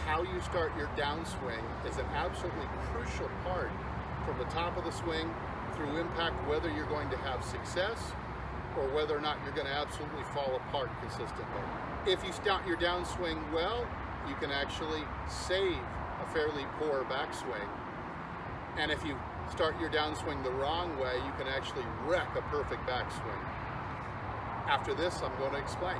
how you start your downswing is an absolutely crucial part from the top of the swing through impact, whether you're going to have success or whether or not you're going to absolutely fall apart consistently. If you start your downswing well, you can actually save a fairly poor backswing. And if you start your downswing the wrong way, you can actually wreck a perfect backswing. After this, I'm going to explain.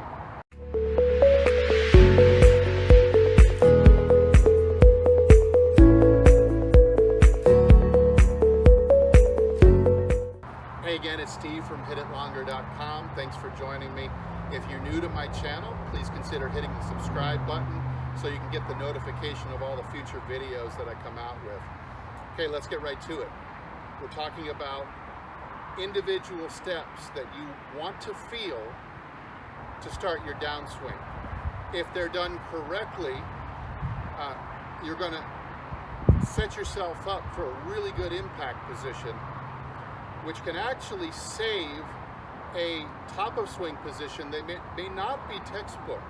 Hey again, it's Steve from HitItLonger.com. Thanks for joining me. If you're new to my channel, please consider hitting the subscribe button so you can get the notification of all the future videos that I come out with. Okay, let's get right to it. We're talking about individual steps that you want to feel to start your downswing. If they're done correctly, you're going to set yourself up for a really good impact position, which can actually save a top of swing position that may not be textbook.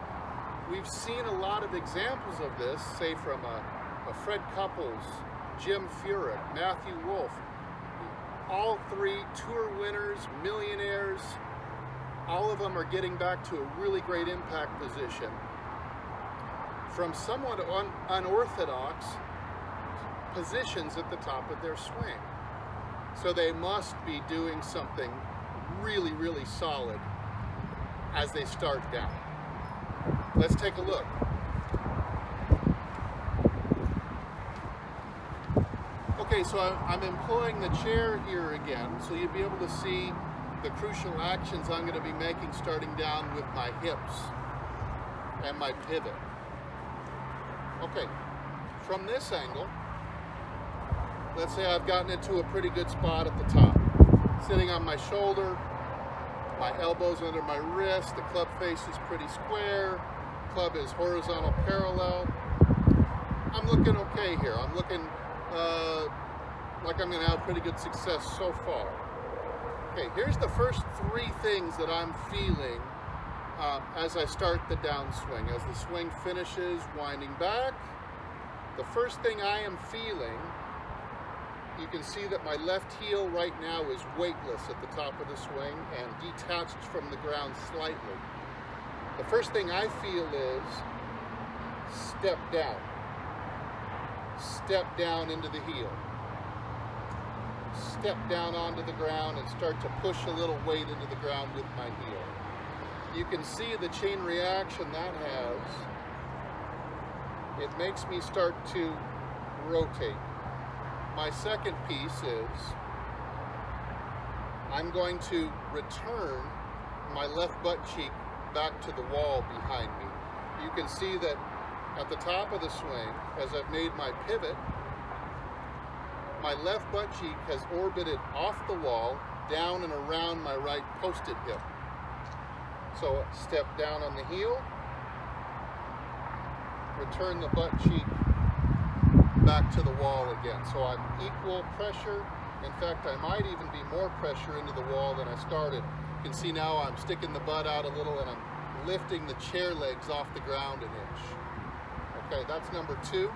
We've seen a lot of examples of this, say from a Fred Couples, Jim Furyk, Matthew Wolf, all three tour winners, millionaires. All of them are getting back to a really great impact position from somewhat unorthodox positions at the top of their swing. So they must be doing something really, really solid as they start down. Let's take a look. Okay, so I'm employing the chair here again, so you'll be able to see the crucial actions I'm going to be making starting down with my hips and my pivot. Okay, from this angle, let's say I've gotten into a pretty good spot at the top. Sitting on my shoulder, my elbows under my wrist, the club face is pretty square, club is horizontal parallel. I'm looking okay here. I'm looking like I'm going to have pretty good success so far. Okay, here's the first three things that I'm feeling as I start the downswing. As the swing finishes, winding back, the first thing I am feeling, you can see that my left heel right now is weightless at the top of the swing and detached from the ground slightly. The first thing I feel is step down. Step down into the heel. Step down onto the ground and start to push a little weight into the ground with my heel. You can see the chain reaction that has. It makes me start to rotate. My second piece is I'm going to return my left butt cheek back to the wall behind me. You can see that at the top of the swing, as I've made my pivot, my left butt cheek has orbited off the wall, down and around my right posted hip. So step down on the heel, return the butt cheek back to the wall again. So I'm equal pressure. In fact, I might even be more pressure into the wall than I started. You can see now I'm sticking the butt out a little and I'm lifting the chair legs off the ground an inch. Okay, that's number two.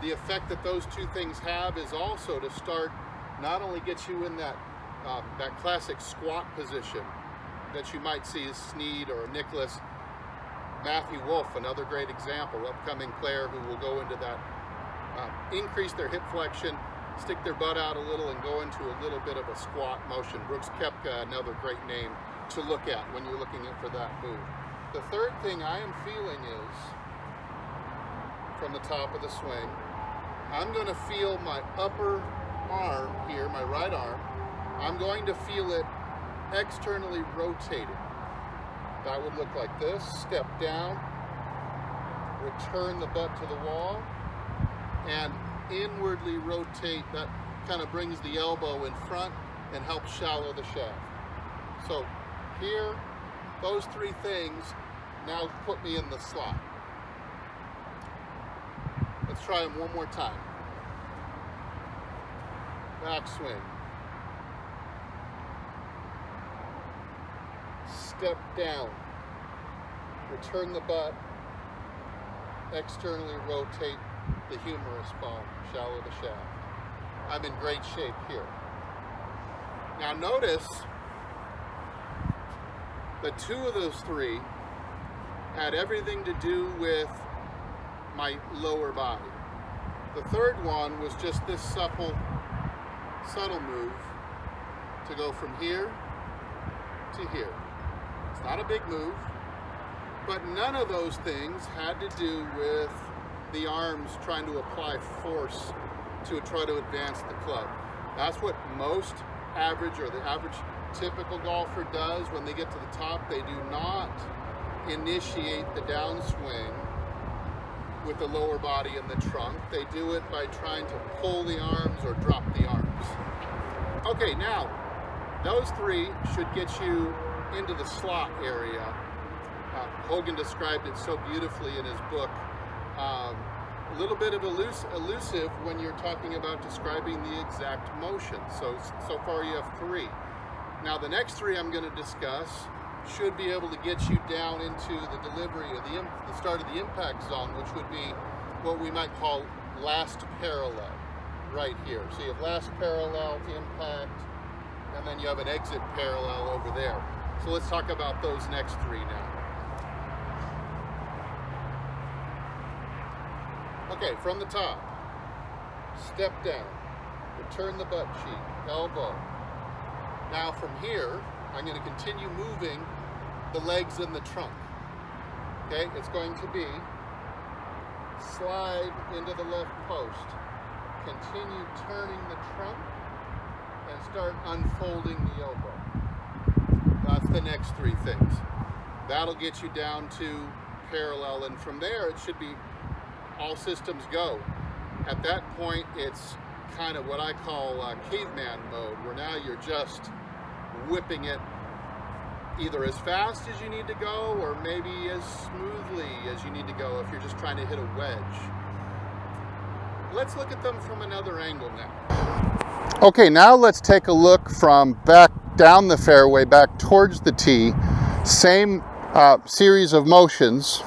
The effect that those two things have is also to start, not only get you in that classic squat position that you might see as Snead or Nicklaus. Matthew Wolf, another great example, upcoming player who will go into that, increase their hip flexion, stick their butt out a little and go into a little bit of a squat motion. Brooks Koepka, another great name to look at when you're looking for that move. The third thing I am feeling is, from the top of the swing, I'm going to feel my upper arm here, my right arm, I'm going to feel it externally rotated. That would look like this. Step down, return the butt to the wall, and inwardly rotate. That kind of brings the elbow in front and helps shallow the shaft. So here, those three things now put me in the slot. Let's try them one more time. Backswing. Step down. Return the butt. externally rotate the humerus bone, shallow the shaft. I'm in great shape here. Now notice that two of those three had everything to do with my lower body. The third one was just this subtle move to go from here to here. It's not a big move, but none of those things had to do with the arms trying to apply force to try to advance the club. That's what most average, or the average typical golfer does when they get to the top. They do not initiate the downswing with the lower body and the trunk. They do it by trying to pull the arms or drop the arms. Okay, now, those three should get you into the slot area. Hogan described it so beautifully in his book. A little bit of elusive when you're talking about describing the exact motion. So far you have three. Now the next three I'm going to discuss should be able to get you down into the delivery of the start of the impact zone, which would be what we might call last parallel, right here. So you have last parallel, impact, and then you have an exit parallel over there. So let's talk about those next three now. Okay, from the top, step down, return the butt cheek, elbow. Now from here, I'm going to continue moving the legs and the trunk. Okay, it's going to be slide into the left post, continue turning the trunk, and start unfolding the elbow. That's the next three things. That'll get you down to parallel, and from there it should be all systems go. At that point, it's kind of what I call caveman mode, where now you're just whipping it either as fast as you need to go or maybe as smoothly as you need to go if you're just trying to hit a wedge. Let's look at them from another angle now. Okay, now let's take a look from back down the fairway, back towards the tee. Same series of motions.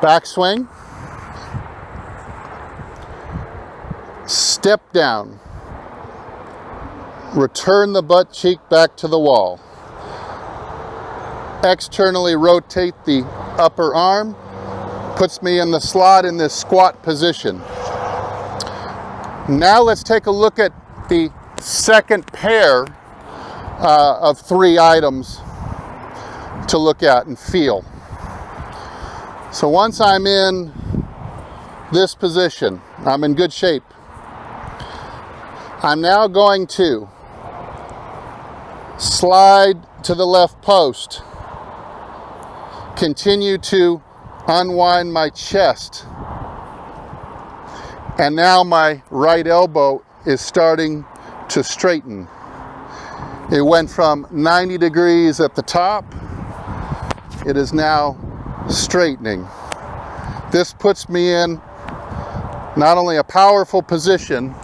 Backswing, step down, return the butt cheek back to the wall, externally rotate the upper arm, puts me in the slot in this squat position. Now let's take a look at the second pair of three items to look at and feel. So once I'm in this position, I'm in good shape. I'm now going to slide to the left post, continue to unwind my chest, and now my right elbow is starting to straighten. It went from 90 degrees at the top. It is now straightening. This puts me in not only a powerful position,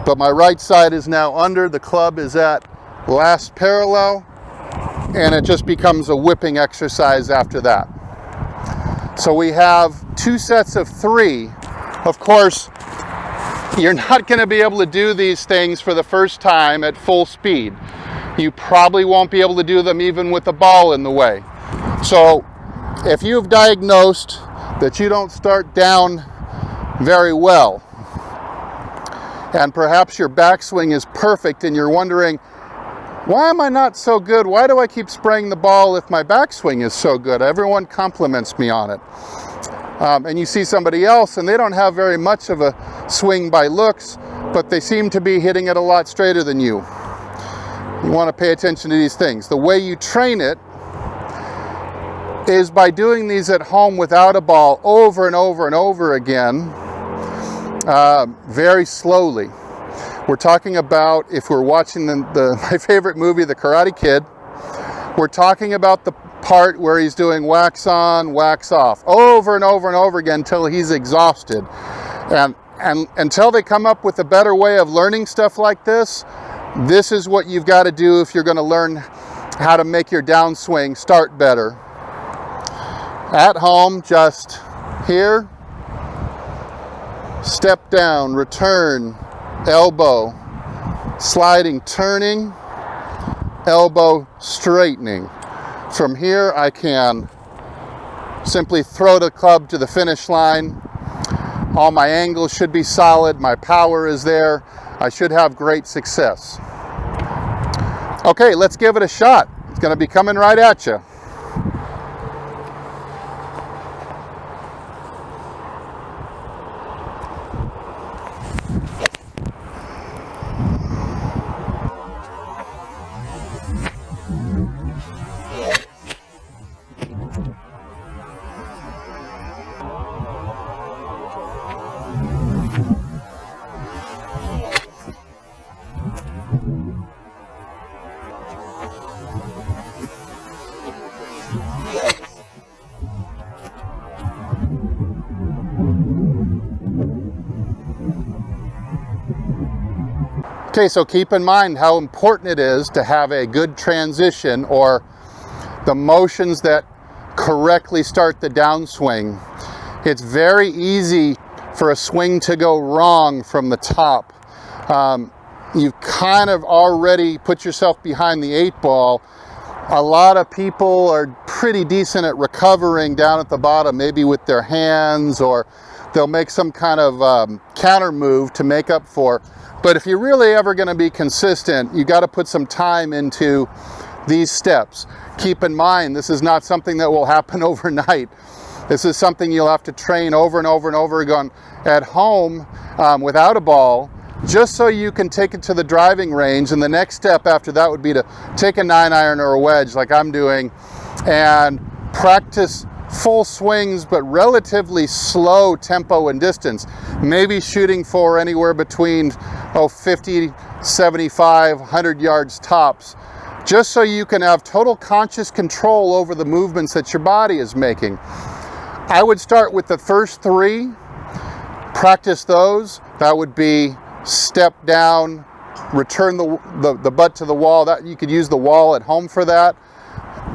but my right side is now under, the club is at last parallel, and it just becomes a whipping exercise after that. So we have two sets of three. Of course, you're not going to be able to do these things for the first time at full speed. You probably won't be able to do them even with the ball in the way. So if you've diagnosed that you don't start down very well, and perhaps your backswing is perfect and you're wondering, why am I not so good? Why do I keep spraying the ball if my backswing is so good? Everyone compliments me on it. And you see somebody else and they don't have very much of a swing by looks, but they seem to be hitting it a lot straighter than you. You want to pay attention to these things. The way you train it is by doing these at home without a ball over and over and over again, very slowly. We're talking about, if we're watching my favorite movie, The Karate Kid, we're talking about the part where he's doing wax on, wax off, over and over and over again until he's exhausted. And until they come up with a better way of learning stuff like this, this is what you've got to do if you're going to learn how to make your downswing start better. At home, just here, step down, return, elbow, sliding, turning, elbow, straightening. From here, I can simply throw the club to the finish line. All my angles should be solid. My power is there. I should have great success. Okay, let's give it a shot. It's going to be coming right at you. Okay, so keep in mind how important it is to have a good transition, or the motions that correctly start the downswing. It's very easy for a swing to go wrong from the top. You've kind of already put yourself behind the 8-ball. A lot of people are pretty decent at recovering down at the bottom, maybe with their hands, or they'll make some kind of counter move to make up for. But if you're really ever going to be consistent, you got to put some time into these steps. Keep in mind, this is not something that will happen overnight. This is something you'll have to train over and over and over again at home without a ball, just so you can take it to the driving range. And the next step after that would be to take a 9-iron or a wedge like I'm doing and practice full swings, but relatively slow tempo and distance. Maybe shooting for anywhere between 50, 75, 100 yards tops, just so you can have total conscious control over the movements that your body is making. I would start with the first 3, practice those. That would be step down, return the butt to the wall. That you could use the wall at home for that.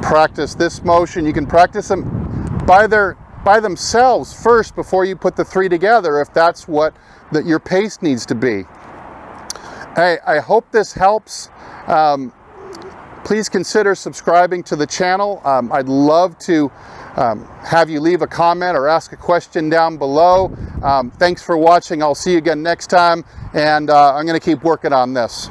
Practice this motion. You can practice them by themselves first before you put the 3 together, if that's what your pace needs to be. I hope this helps. Please consider subscribing to the channel. I'd love to have you leave a comment or ask a question down below. Thanks for watching. I'll see you again next time, and I'm going to keep working on this.